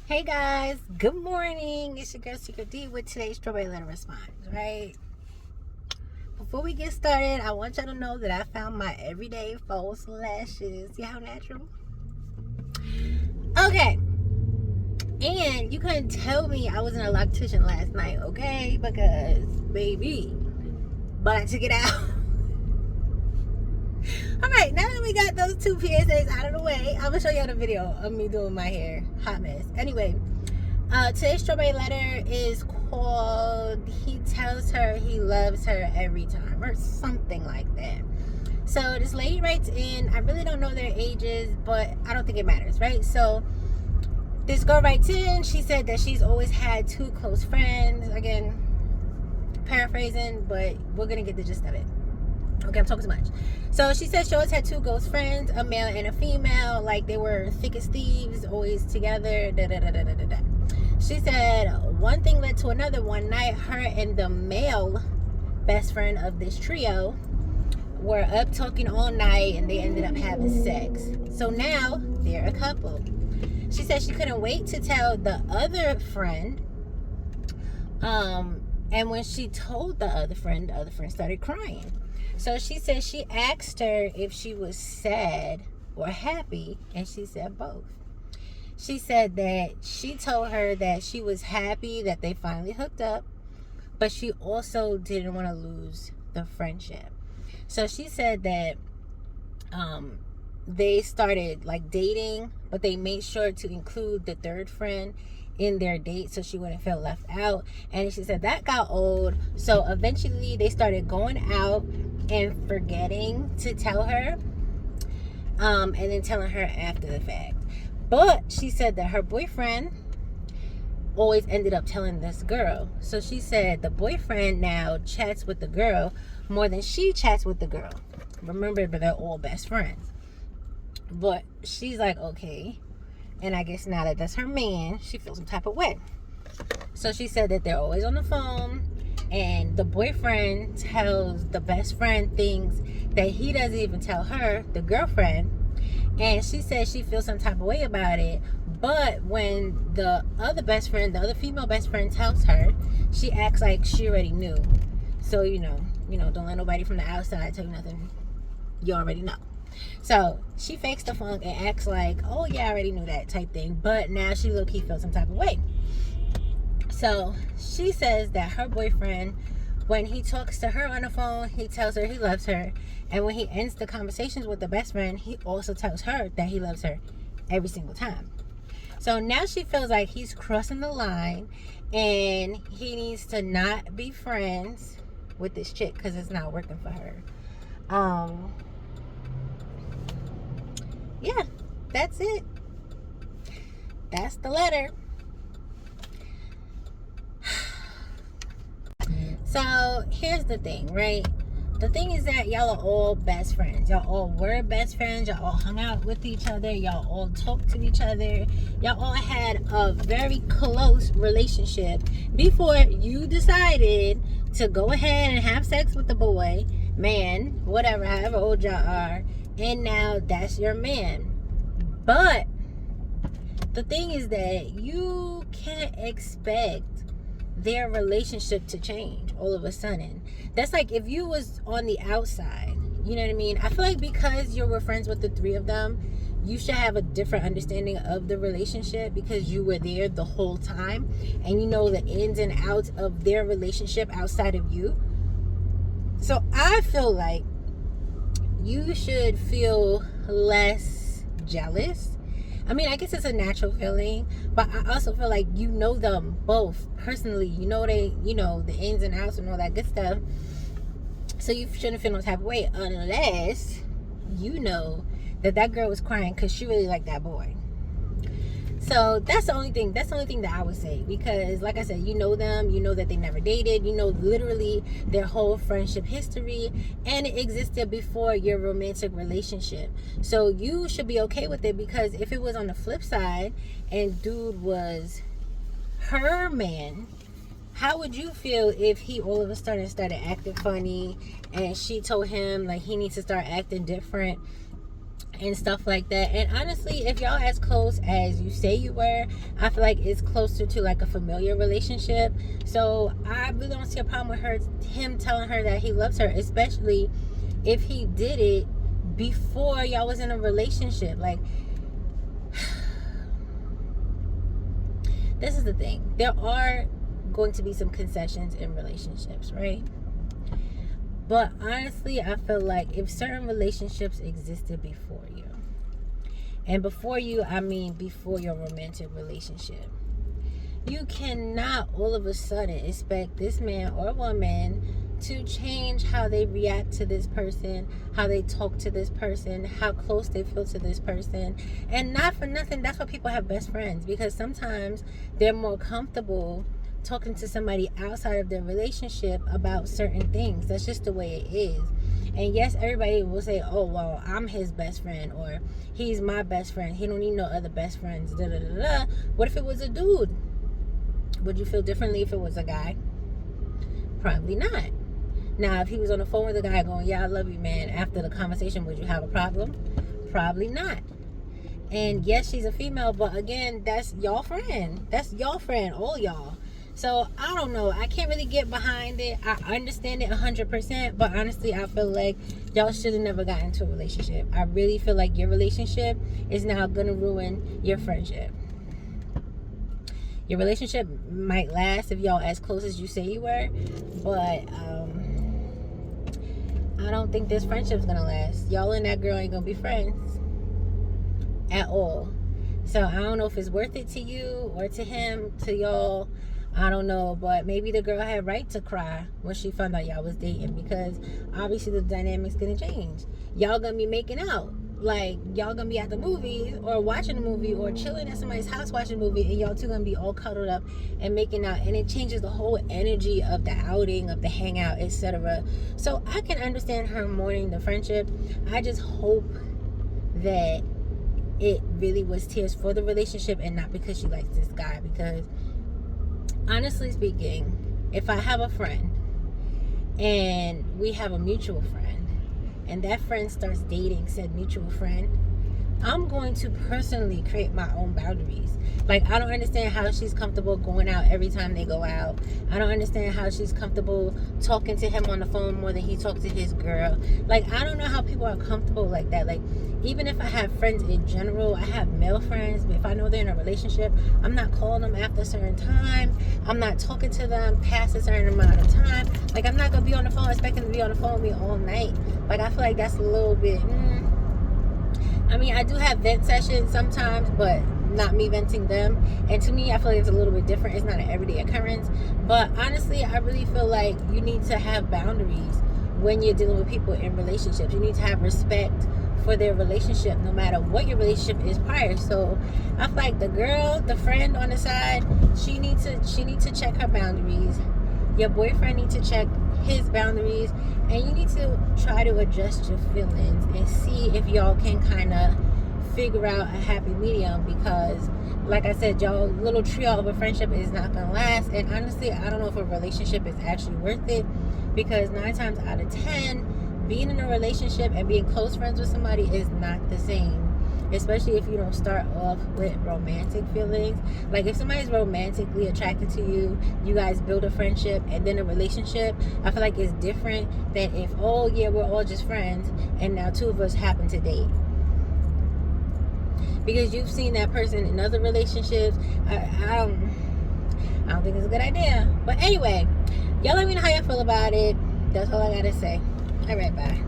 Hey guys, good morning. It's your girl SeekretD with today's strawberry letter response, right? Before we get started, I want y'all to know that I found my everyday false lashes. See how natural? Okay. And you couldn't tell me I was in a loctician last night, okay? Because, baby, but I took it out. Alright, now that we got those two PSAs out of the way, I'm going to show y'all the video of me doing my hair. Hot mess. Anyway. Today's strawberry letter is called He Tells Her He Loves Her Every Time, or something like that. So this lady writes in, I really don't know their ages, but I don't think it matters, right? So this girl writes in, she said that she's always had two close friends. Again, paraphrasing, but we're going to get the gist of it. Okay, I'm talking too much. So she said she always had two ghost friends, a male and a female, like they were thick as thieves, always together, da-da-da-da-da-da. She said one thing led to another. One night, her and the male best friend of this trio were up talking all night and they ended up having sex. So now they're a couple. She said she couldn't wait to tell the other friend. And when she told the other friend started crying. So she said she asked her if she was sad or happy, and she said both. She said that she told her that she was happy that they finally hooked up, but she also didn't want to lose the friendship. So she said that they started like dating, but they made sure to include the third friend in their date so she wouldn't feel left out. And she said that got old, so eventually they started going out and forgetting to tell her, and then telling her after the fact. But she said that her boyfriend always ended up telling this girl. So she said the boyfriend now chats with the girl more than she chats with the girl. Remember, but they're all best friends. But she's like, okay. And I guess now that that's her man, she feels some type of way. So she said that they're always on the phone, and the boyfriend tells the best friend things that he doesn't even tell her, the girlfriend. And she says she feels some type of way about it. But when the other best friend, the other female best friend tells her, she acts like she already knew. So, you know, don't let nobody from the outside tell you nothing you already know. So she fakes the funk and acts like, oh yeah, I already knew that type thing. But now she low-key feels some type of way. So she says that her boyfriend, when he talks to her on the phone, he tells her he loves her. And when he ends the conversations with the best friend, he also tells her that he loves her every single time. So now she feels like he's crossing the line and he needs to not be friends with this chick because it's not working for her. Yeah, that's it. That's the letter. So here's the thing, right? The thing is that y'all are all best friends. Y'all all were best friends. Y'all all hung out with each other. Y'all all talked to each other. Y'all all had a very close relationship before you decided to go ahead and have sex with the boy, man, whatever, however old y'all are. And now that's your man. But the thing is that you can't expect their relationship to change all of a sudden. That's like if you was on the outside, you know what I mean? I feel like because you were friends with the three of them, you should have a different understanding of the relationship because you were there the whole time and you know the ins and outs of their relationship outside of you. So I feel like you should feel less jealous. I mean, I guess it's a natural feeling, but I also feel like you know them both personally. You know the ins and outs and all that good stuff. So you shouldn't feel no type of way unless you know that girl was crying because she really liked that boy. So that's the only thing that I would say, because like I said, you know them, you know that they never dated, you know literally their whole friendship history, and it existed before your romantic relationship. So you should be okay with it, because if it was on the flip side and dude was her man, how would you feel if he all of a sudden started acting funny and she told him like he needs to start acting different and stuff like that. And honestly, if y'all as close as you say you were, I feel like it's closer to like a familiar relationship. So I really don't see a problem with him telling her that he loves her, especially if he did it before y'all was in a relationship. Like, this is the thing, there are going to be some concessions in relationships, right? But honestly, I feel like if certain relationships existed before you, and before you, I mean before your romantic relationship, you cannot all of a sudden expect this man or woman to change how they react to this person, how they talk to this person, how close they feel to this person. And not for nothing, that's why people have best friends, because sometimes they're more comfortable talking to somebody outside of their relationship about certain things. That's just the way it is. And yes, everybody will say, oh, well, I'm his best friend, or he's my best friend, he don't need no other best friends, da da da da. What if it was a dude? Would you feel differently if it was a guy? Probably not. Now, if he was on the phone with a guy going, yeah, I love you, man, after the conversation, would you have a problem? Probably not. And yes, she's a female, but again, that's y'all friend. That's y'all friend, all y'all. So I don't know, I can't really get behind it. I understand it 100%, but honestly, I feel like y'all should have never gotten into a relationship. I really feel like your relationship is now gonna ruin your friendship. Your relationship might last if y'all as close as you say you were, but I don't think this friendship's gonna last. Y'all and that girl ain't gonna be friends at all. So I don't know if it's worth it to you or to him, to y'all. I don't know, but maybe the girl had right to cry when she found out y'all was dating, because obviously the dynamic's gonna change. Y'all gonna be making out. Like, y'all gonna be at the movies or watching a movie or chilling at somebody's house watching a movie, and y'all two gonna be all cuddled up and making out, and it changes the whole energy of the outing, of the hangout, etc. So I can understand her mourning the friendship. I just hope that it really was tears for the relationship and not because she likes this guy. Because honestly speaking, if I have a friend and we have a mutual friend, and that friend starts dating said mutual friend, I'm going to personally create my own boundaries. Like, I don't understand how she's comfortable going out every time they go out. I don't understand how she's comfortable talking to him on the phone more than he talks to his girl. Like, I don't know how people are comfortable like that. Like, even if I have friends in general, I have male friends, but if I know they're in a relationship, I'm not calling them after a certain time. I'm not talking to them past a certain amount of time. Like, I'm not going to be on the phone expecting to be on the phone with me all night. Like, I feel like that's a little bit... I mean, I do have vent sessions sometimes, but not me venting them. And to me, I feel like it's a little bit different. It's not an everyday occurrence. But honestly, I really feel like you need to have boundaries when you're dealing with people in relationships. You need to have respect for their relationship, no matter what your relationship is prior. So I feel like the girl, the friend on the side, she needs to check her boundaries. Your boyfriend needs to check his boundaries, and you need to try to adjust your feelings and see if y'all can kind of figure out a happy medium, because like I said, y'all little trio of a friendship is not gonna last. And honestly, I don't know if a relationship is actually worth it, because 9 times out of 10, being in a relationship and being close friends with somebody is not the same. Especially if you don't start off with romantic feelings. Like, if somebody's romantically attracted to you, you guys build a friendship and then a relationship, I feel like it's different than if, oh yeah, we're all just friends and now 2 of us happen to date. Because you've seen that person in other relationships. I don't think it's a good idea. But anyway, y'all let me know how y'all feel about it. That's all I gotta say. All right, bye.